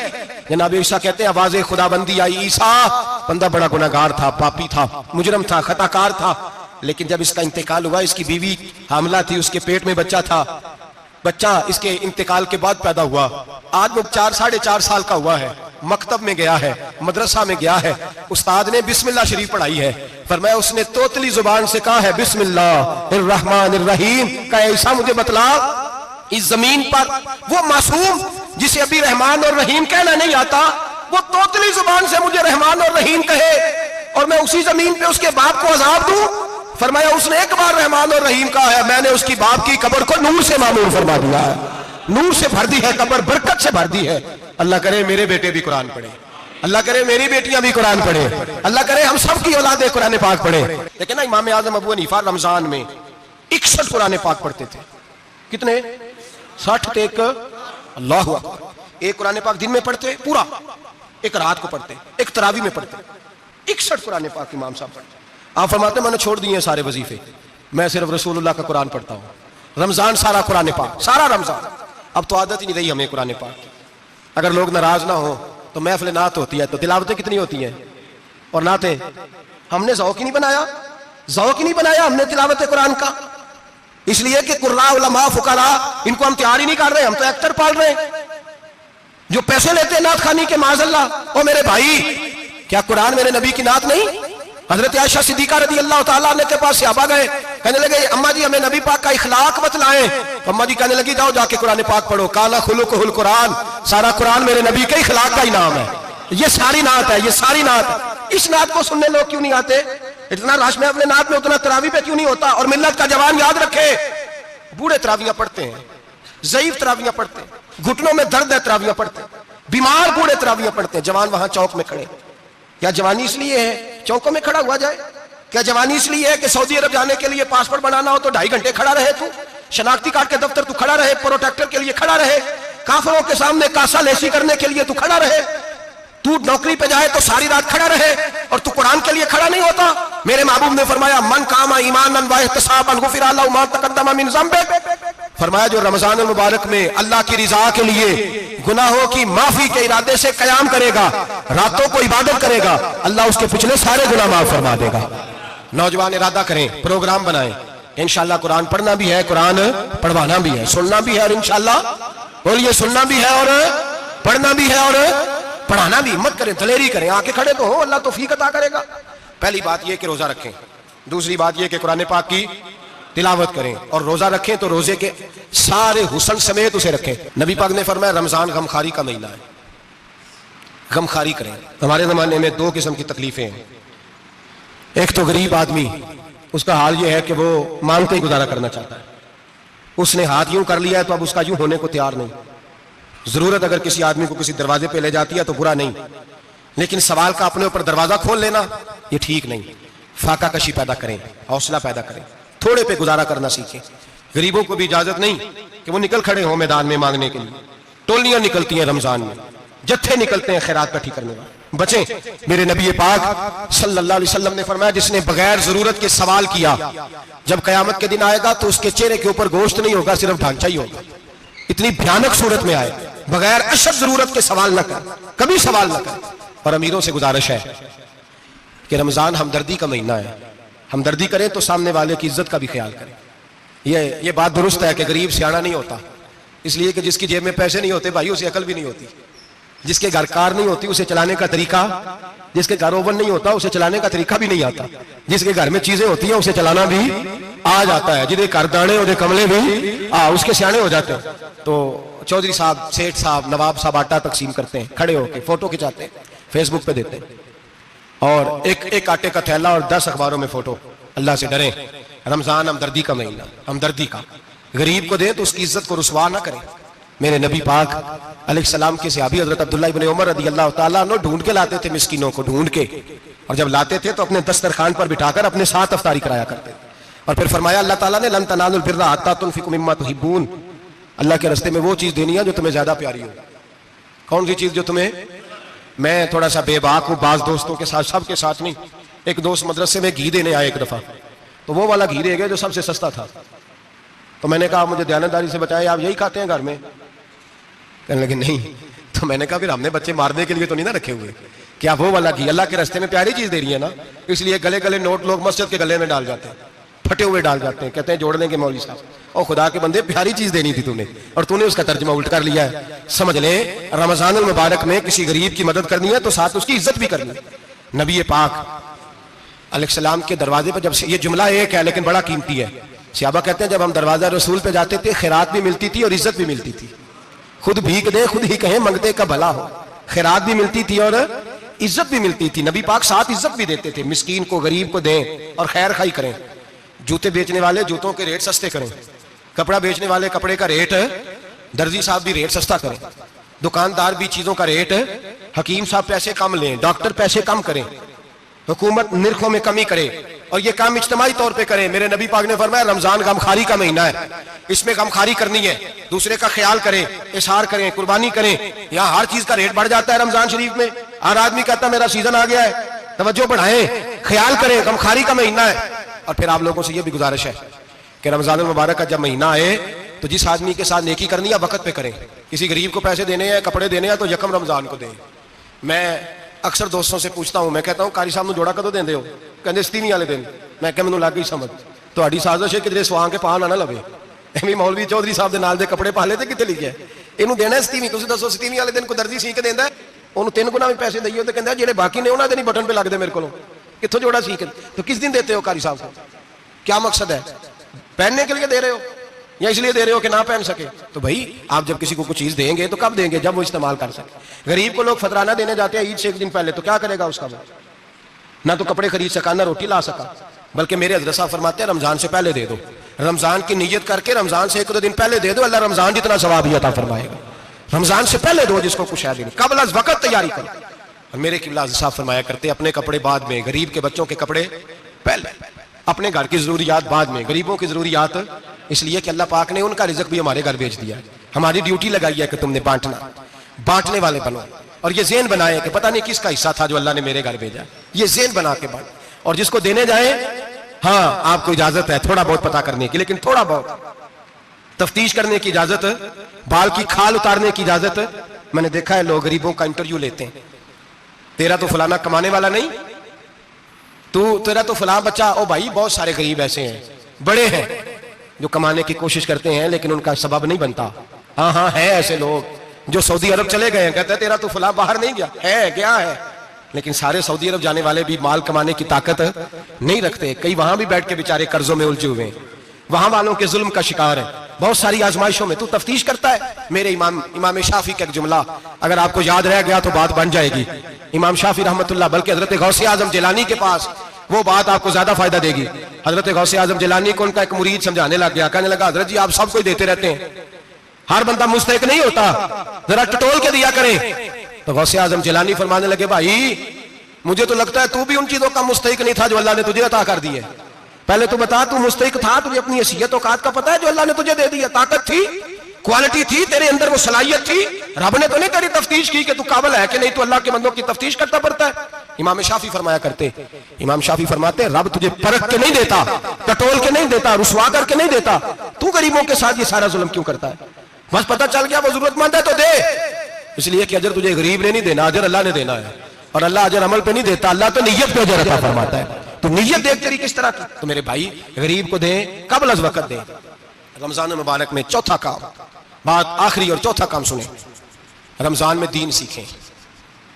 जनाब ईसा कहते हैं आवाज़े खुदाबंदी आई, ईसा बंदा बड़ा गुनाहगार था, पापी था, मुजरम था, खताकार था, लेकिन जब इसका इंतकाल हुआ, इसकी बीवी हामला थी, उसके पेट में बच्चा था, बच्चा इसके इंतकाल के बाद पैदा हुआ। आज वो 4-4.5 साल का हुआ है, मकतब में गया है, मदरसा में गया है, उस्ताद ने बिस्मिल्लाह शरीफ पढ़ाई है, फरमाया उसने तोतली जुबान से कहा है बिस्मिल्लाहिर्रहमानिर्रहीम का ऐसा मुझे बतला। इस जमीन पर वो मासूम जिसे अभी रहमान और रहीम कहना नहीं आता, वो तोतली जुबान से मुझे रहमान और रहीम कहे और मैं उसी जमीन पे उसके बाप को अजाब दूं। फरमाया उसने एक बार रहमान और रहीम कहा है, मैंने उसकी बाप की कब्र को नूर से मामूर फरमा दिया है, नूर से भर दी है कब्र, बरकत से भर दी है। अल्लाह करे मेरे बेटे भी कुरान पढ़े, अल्लाह करे मेरी बेटियां भी कुरान पढ़े, अल्लाह करे हम सब की औलादे कुरान पाक पढ़े। लेकिन ना इमाम आजम अबू हनीफा रमजान में 61 कुरान पाक पढ़ते थे। कितने? 60 थे। एक अल्लाह अकबर, एक कुरान पाक दिन में पढ़ते पूरा, एक रात को पढ़ते, एक तरावी में पढ़ते। 61 कुरान पाक इमाम साहब पढ़ते। आप फरमाते मैंने छोड़ दिए सारे वजीफे, मैं सिर्फ रसूलुल्लाह का कुरान पढ़ता हूँ। रमजान सारा कुरान पाक, सारा रमजान। अब तो आदत ही नहीं रही हमें कुरान पाक की। अगर लोग नाराज ना हो तो महफिल नात होती है तो तिलावतें कितनी होती हैं, और नातें हमने ज़ौक़ ही नहीं बनाया, ज़ौक़ ही नहीं बनाया हमने तिलावत कुरान का, इसलिए कि कुर्रा उलमा फुकरा इनको हम तैयार ही नहीं कर रहे, हम तो एक्टर पाल रहे हैं जो पैसे लेते हैं नात खानी के माज़अल्लाह। और मेरे भाई क्या कुरान मेरे नबी की नात नहीं? हजरत आयशा सिद्दीका रदी अल्लाह ताला अन्हा के पास सहाबा गए, कहने लगे अम्मा जी हमें नबी पाक का इखलाक बतलाएं। तो अम्मा जी कहने लगी जाओ जाके कुरान पाक पढ़ो, काला खुलुकुल कुरान, सारा कुरान मेरे नबी के इखलाक का ही नाम है। ये सारी नात है, ये सारी नात है। इस नात को सुनने लोग क्यों नहीं आते? इतना राश में अपने नात में उतना तरावी पे क्यों नहीं होता? और मिल्लत का जवान याद रखे, बूढ़े तरावियां पढ़ते हैं, ज़ईफ तरावियां पढ़ते हैं, घुटनों में दर्द है तरावियां पढ़ते हैं, बीमार बूढ़े तरावियां पढ़ते हैं। जवान वहां चौक में खड़े, क्या जवानी इसलिए है चौकों में खड़ा हुआ जाए? क्या जवानी इसलिए है कि सऊदी अरब जाने के लिए पासपोर्ट बनाना हो तो 2.5 घंटे खड़ा रहे तू, शनाख्ती कार्ड के दफ्तर तू खड़ा रहे, प्रोटेक्टर के लिए खड़ा रहे, काफिरों के सामने कासा लेसी करने के लिए तू खड़ा रहे, तू नौकरी पे जाए तो सारी रात खड़ा रहे और तू कुरान के लिए खड़ा नहीं होता? मेरे महबूब ने फरमाया मन कामा ईमानन व इहतिसाबन गुफिरा लहु मा तक़द्दम मिन ज़ंबि। फरमाया जो रमजान मुबारक में अल्लाह की रिजा के लिए गुनाहों की माफी के इरादे से कयाम करेगा, रातों को इबादत करेगा, अल्लाह उसके पिछले सारे गुनाह माफ फरमा देगा। नौजवान इरादा करें, प्रोग्राम बनाएं, इंशाअल्लाह कुरान पढ़ना भी है, कुरान पढ़वाना भी है, सुनना भी है और इंशाअल्लाह बोलिए सुनना भी है और पढ़ना भी है और पढ़ाना भी। हिम्मत करें, दलेरी करें, आके खड़े तो हो, अल्लाह तौफीक अता करेगा। पहली बात यह कि रोजा रखें, दूसरी बात यह कि कुरान पाक की तिलावत करें, और रोजा रखें तो रोजे के सारे हुस्न समेत उसे रखें। नबी पाक ने फरमाया रमजान गमखारी का महीना है, गमखारी करें। हमारे जमाने में 2 किस्म की तकलीफें हैं। एक तो गरीब आदमी, उसका हाल यह है कि वो मांगते ही गुजारा करना चाहता है, उसने हाथ यूं कर लिया है तो अब उसका यूं होने को तैयार नहीं। जरूरत अगर किसी आदमी को किसी दरवाजे पे ले जाती है तो बुरा नहीं, लेकिन सवाल का अपने ऊपर दरवाजा खोल लेना ये ठीक नहीं। फाका कशी पैदा करें, हौसला पैदा करें, थोड़े पे गुजारा करना सीखें। गरीबों को भी इजाजत नहीं कि वो निकल खड़े हों मैदान में मांगने के लिए। टोलियां निकलती हैं रमजान में, जत्थे निकलते हैं खैरात इकट्ठी करने वाले। बचें। मेरे नबी पाक सल्लल्लाहु अलैहि वसल्लम ने फरमाया जिसने बगैर जरूरत के सवाल किया, जब कयामत के दिन आएगा तो उसके चेहरे के ऊपर गोश्त नहीं होगा, सिर्फ ढांचा ही होगा। इतनी भयानक सूरत में आए, बगैर अशद जरूरत के सवाल न कर, कभी सवाल न कर। और अमीरों से गुजारिश है कि रमजान हमदर्दी का महीना है, हमदर्दी करें तो सामने वाले की इज्जत का भी ख्याल करें। ये बात दुरुस्त है कि गरीब सियाना नहीं होता, इसलिए कि जिसकी जेब में पैसे नहीं होते भाई उसे अकल भी नहीं होती। जिसके घर कार नहीं होती उसे चलाने का तरीका, जिसके घर ओवन नहीं होता उसे चलाने का तरीका भी नहीं आता। जिसके घर में चीजें होती हैं उसे चलाना भी आ जाता है। जिधे घर दाने उधे कमले भी उसके सियाने हो जाते हैं। तो चौधरी साहब, सेठ साहब, नवाब साहब आटा तकसीम करते हैं, खड़े होकर फोटो खिंचाते हैं, फेसबुक पे देते हैं, और एक आटे का थैला और 10 अखबारों में फोटो। अल्लाह से डरें, रमजान हमदर्दी का महीना, हमदर्दी का। गरीब को दें तो उसकी इज्जत को रुसवा ना करें। मेरे नबी पाक अलैहिस्सलाम के सहाबी हजरत अब्दुल्ला इब्न उमर रदी अल्लाह ताला अन्हु ढूंढ के लाते थे मिस्कीनों को, ढूंढ के, और जब लाते थे तो अपने दस्तरखान पर बिठाकर अपने साथ अफ्तारी कराया करते। और फिर फरमाया अल्लाह ताला ने लन तनालुल बिर्रा हत्ता तुनफिकू मिम्मा तुहिब्बून, अल्लाह के रास्ते में वो चीज देनी है जो तुम्हें ज्यादा प्यारी हो। कौन सी चीज जो तुम्हें, मैं थोड़ा सा बेबाक हूँ, बाज दोस्तों के साथ, सबके साथ नहीं। एक दोस्त मदरसे में घी देने आए एक दफा, तो वो वाला घी दे गए जो सबसे सस्ता था। तो मैंने कहा मुझे दयानतदारी से बताया आप यही खाते हैं घर में? कहने लगे नहीं। तो मैंने कहा फिर हमने बच्चे मारने के लिए तो नहीं ना रखे हुए, क्या वो वाला घी अल्लाह के रास्ते में प्यारी चीज दे रही है ना, इसलिए गले गले नोट लोग मस्जिद के गले में डाल जाते हैं, फटे हुए डाल जाते हैं, कहते हैं जोड़ देंगे मौलवी साहब। और खुदा के बंदे प्यारी चीज देनी थी तूने, और तूने उसका तर्जुमा उल्ट कर लिया है। समझ ले, रमजानुल मुबारक में किसी गरीब की मदद करनी है तो साथ उसकी इज्जत भी करनी है। नबी पाक अलैहिस्सलाम के दरवाजे पर, जब ये जुमला एक है लेकिन बड़ा कीमती है, सहाबा कहते हैं जब हम दरवाजा रसूल पे जाते थे खैरात भी मिलती थी और इज्जत भी मिलती थी। खुद भीख दे खुद ही कहें मंगते का भला हो, खैरात भी मिलती थी और इज्जत भी मिलती थी। नबी पाक साथ इज्जत भी देते थे, मिस्कीन को गरीब को दें और खैर खाई करें। जूते बेचने वाले जूतों के रेट सस्ते करें, कपड़ा बेचने वाले कपड़े का रेट, दर्जी साहब भी रेट सस्ता करें, दुकानदार भी चीजों का रेट, हकीम साहब पैसे कम लें, डॉक्टर पैसे कम करें, हुकूमत निर्खों में कमी करे, और ये काम इज्तिमाई तौर पे करें। मेरे नबी पाक ने फरमाया रमजान गमखारी का महीना है, इसमें गमखारी करनी है, दूसरे का ख्याल करें, इशार करें, कुर्बानी करें। यहाँ हर चीज का रेट बढ़ जाता है रमजान शरीफ में। हर आदमी कहता है मेरा सीजन आ गया है, तवज्जो बढ़ाएं, ख्याल करें, गमखारी का महीना है। और फिर आप लोगों से यह भी गुजारिश है कि रमजान मुबारक का जब महीना आए तो जिस आदमी के साथ नेकी करनी है वक्त पे करें। किसी गरीब को पैसे देने हैं, कपड़े देने हैं तो यकम रमजान को दें। मैं अक्सर दोस्तों से पूछता हूं, मैं कहता हूं कारी साहब जोड़ा कदों देंदे हो? कहते 7वीं वाले दिन। मैं क्या, मैनू लग गई समझ, तुहाडी साजिश है किधरे सवां के पा ना लवे। एवं मौलवी चौधरी साहब के नाल दे कपड़े पा ले तो कितने लिखे इनू देना 7वीं? तुसीं दसो 7वीं वाले दिन को दर्जी सी के देंदा? ਉਹਨੂੰ 3 ਗੁਣਾ ਵੀ ਪੈਸੇ ਦਈਏ तो कहता ਜਿਹੜੇ बाकी ने उन्होंने नहीं बटन पे लगते मेरे को कितों जोड़ा सीख तो किस दिन देते हो कारी साहब को? क्या मकसद है? पहनने के लिए दे रहे हो या इसलिए दे रहे हो कि ना पहन सके? तो भाई आप जब किसी को कुछ चीज देंगे तो कब देंगे? जब वो इस्तेमाल कर सके। गरीब को लोग फतराना देने जाते हैं ईद से एक दिन पहले, तो क्या करेगा उसका? वो ना तो कपड़े खरीद सका ना रोटी ला सका। बल्कि मेरे हज़रत साहब फरमाते हैं रमजान से पहले दे दो, रमजान की नीयत करके रमजान से 1-2 दिन पहले दे दो, अल्लाह रमजान जितना सवाब ही अता फरमाएगा। रमजान से पहले दो जिसको कुछ है दिन, कबल अज़ वक़्त तैयारी करो। और मेरे किबला साहब फरमाया करते अपने कपड़े बाद में, गरीब के बच्चों के कपड़े पहले, अपने घर की जरूरियात बाद में, गरीबों की जरूरियात। इसलिए कि अल्लाह पाक ने उनका रिज़्क़ भी हमारे घर भेज दिया है। हमारी ड्यूटी लगाई है कि तुमने बांटना, बांटने वाले बनो। और ये ज़हन बनाए कि पता नहीं किसका हिस्सा था जो अल्लाह ने मेरे घर भेजा, ये ज़हन बना के बांट। और जिसको देने जाए, हाँ आपको इजाजत है थोड़ा बहुत पता करने की, लेकिन थोड़ा बहुत तफ्तीश करने की इजाजत, बाल की खाल उतारने की इजाजत। मैंने देखा है लोग गरीबों का इंटरव्यू लेते हैं, तेरा तो फलाना कमाने वाला नहीं, तेरा तो फलां बच्चा। ओ भाई बहुत सारे गरीब ऐसे हैं, बड़े हैं जो कमाने की कोशिश करते हैं लेकिन उनका सबब नहीं बनता। हाँ हाँ है ऐसे लोग जो सऊदी अरब चले गए हैं, कहते हैं तेरा तो फलां बाहर नहीं गया है, गया है, लेकिन सारे सऊदी अरब जाने वाले भी माल कमाने की ताकत नहीं रखते। कई वहां भी बैठ के बेचारे कर्जों में उलझे हुए हैं, वहां वालों के जुल्म का शिकार है, बहुत सारी आजमाइशों में। तू तफ्तीश करता है। मेरे इमाम शाफी का एक जुमला अगर आपको याद रह गया तो बात बन जाएगी। इमाम शाफी रहमतुल्लाह, बल्कि हजरत गौसे आजम जिलानी के पास वो बात आपको ज्यादा फायदा देगी। हजरत गौसे आजम जिलानी को उनका एक मुरीद समझाने लग गया, कहने लगा हजरत जी आप सबको ही देते रहते हैं, हर बंदा मुस्तहिक नहीं होता, जरा टटोल के दिया करें। तो गौसे आजम जिलानी फरमाने लगे भाई मुझे तो लगता है तू भी उन चीजों का मुस्तहिक नहीं था जो अल्लाह ने तुझे अता कर दी है। पहले तो बता तू मुस्तहिक था, तुझे अपनी हैसियत औकात का पता है जो अल्लाह ने तुझे दे दी है? ताकत थी, क्वालिटी थी, तेरे अंदर वो सलाहियत थी, रब ने तो नहीं तेरी तफ्तीश की कि तू काबिल है कि नहीं, तू अल्लाह के बंदों की तफ्तीश करता पड़ता है। इमाम शाफी फरमाया करते, इमाम शाफी फरमाते रब तुझे परख के नहीं देता, टटोल के नहीं देता, रुसवा करके नहीं देता, तू गरीबों के साथ ये सारा जुल्म क्यों करता है? बस पता चल गया वो जरूरतमंद है तो दे, इसलिए कि अजर तुझे गरीब ने नहीं देना, अजर अल्लाह ने देना है। और अल्लाह अजर अमल पे नहीं देता, अल्लाह तो नियत पे अजर अता फरमाता है। तो नियत देख तेरी किस तरह की। तो मेरे भाई गरीब को दे, कबल अज़ वक़्त दे। रमजान मुबारक में चौथा काम, बात आखिरी और चौथा काम सुने, रमजान में दीन सीखें।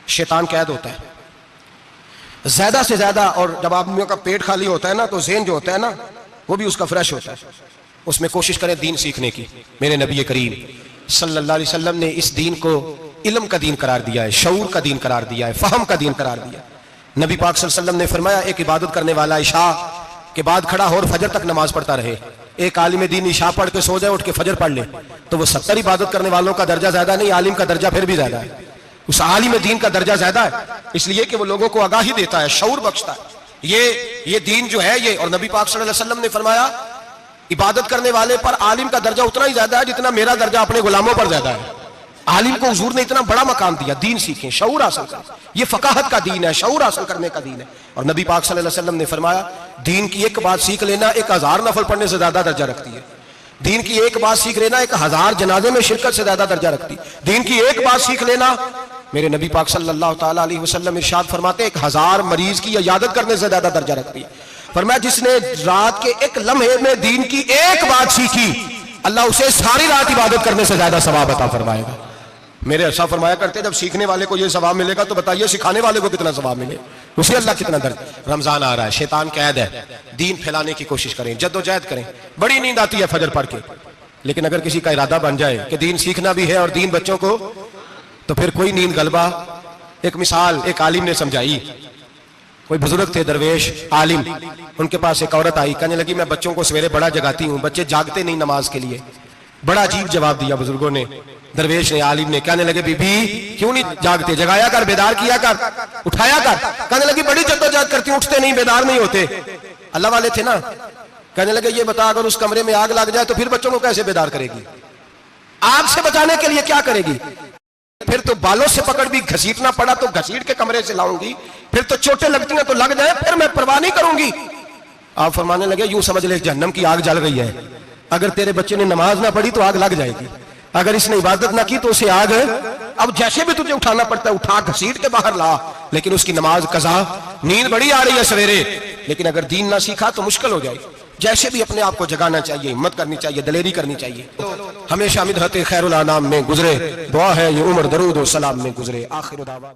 शैतान कैद होता है ज्यादा से ज्यादा, और जब आदमियों का पेट खाली होता है ना तो ज़हन जो होता है ना वो भी उसका फ्रेश होता है। उसमें कोशिश करें दीन सीखने की। मेरे नबी करीम सल्लल्लाहु अलैहि वसल्लम ने इस दीन को इल्म का दीन करार दिया है, शऊर का दीन करार दिया है, फहम का दीन करार दिया। नबी पाक सल्लल्लाहु अलैहि वसल्लम ने फरमाया एक इबादत करने वाला इशा के बाद खड़ा हो और फजर तक नमाज पढ़ता रहे। एक आलिम दीन इशा पढ़ के सो जाए, उठ के फजर पढ़ ले, तो वो 70 इबादत करने वालों का दर्जा ज्यादा नहीं, आलिम का दर्जा फिर भी ज्यादा है, उस आलिम दीन का दर्जा ज्यादा है। इसलिए कि वो लोगों को आगाही देता है, शऊर बख्शता है। ये दीन जो है ये, और नबी पाक सल्लल्लाहु अलैहि वसल्लम ने फरमाया इबादत करने वाले पर आलिम का दर्जा उतना ही ज्यादा है जितना मेरा दर्जा अपने गुलामों पर ज्यादा है। आलिम को हुजूर ने इतना बड़ा मकाम दिया। दीन सीखें, शऊर हासिल करें, ये फकाहत का दीन है, शऊर हासिल करने का दीन है। और नबी पाक सल्लल्लाहु अलैहि वसल्लम ने फरमाया दीन की एक बात सीख लेना 1000 नफल पढ़ने से ज्यादा दर्जा रखती है। दीन की एक बात सीख लेना 1000 जनाजे में शिरकत से ज्यादा दर्जा रखती है। दीन की एक बात सीख लेना, मेरे नबी पाक सल्लल्लाहु ताला अलैहि वसल्लम इरशाद फरमाते 1000 मरीज की इयादत करने से ज्यादा दर्जा रखती है। फरमाया जिसने रात के एक लम्हे में दीन की एक बात सीखी, अल्लाह उसे सारी रात इबादत करने से ज्यादा सवाब अता फरमाएगा। मेरे अर्शा फरमाया करते जब सीखने वाले को ये सवाब मिलेगा तो बताइए सिखाने वाले को कितना सवाब मिले, उसे अल्लाह कितना दर्द। रमजान आ रहा है, शैतान कैद है, दीन फैलाने की कोशिश करें, जद्दोजहद करें। बड़ी नींद आती है फजर पढ़ के, लेकिन अगर किसी का इरादा बन जाए कि दीन सीखना भी है और दीन बच्चों को, तो फिर कोई नींद गलबा। एक मिसाल एक आलिम ने समझाई, कोई बुजुर्ग थे दरवेश आलिम, उनके पास एक औरत आई, कहने लगी मैं बच्चों को सवेरे बड़ा जगाती हूँ, बच्चे जागते नहीं नमाज के लिए। बड़ा अजीब जवाब दिया बुजुर्गों ने, दरवेश ने, आलिम ने। कहने लगे बीबी क्यों नहीं जागते, जगाया कर, बेदार किया कर, उठाया कर। कहने लगी बड़ी जद्दोजहद करती हूँ, उठते नहीं, बेदार नहीं होते। अल्लाह वाले थे ना। कहने लगे ये बता अगर उस कमरे में आग लग जाए तो फिर बच्चों को कैसे बेदार करेगी? आग से बचाने के लिए क्या करेगी? फिर तो बालों से पकड़ भी घसीटना पड़ा तो घसीट के कमरे से लाऊंगी, फिर तो चोटें लगती हैं तो लग जाए, फिर मैं परवाह नहीं करूंगी। आप फरमाने लगे यूं समझ ले जहन्नम की आग जल रही है, अगर तेरे बच्चे ने नमाज ना पढ़ी तो आग लग जाएगी, अगर इसने इबादत ना की तो उसे आग, अब जैसे भी तुझे उठाना पड़ता है उठा घसीट के बाहर ला, लेकिन उसकी नमाज कज़ा। नींद बड़ी आ रही है सवेरे, लेकिन अगर दीन ना सीखा तो मुश्किल हो जाएगी। जैसे भी अपने आप को जगाना चाहिए, हिम्मत करनी चाहिए, दलेरी करनी चाहिए। तो हमेशा मिदहत खैरुल अनाम में गुजरे, दुआ है ये उम्र दरूद और सलाम में गुजरे। आखिर दावा।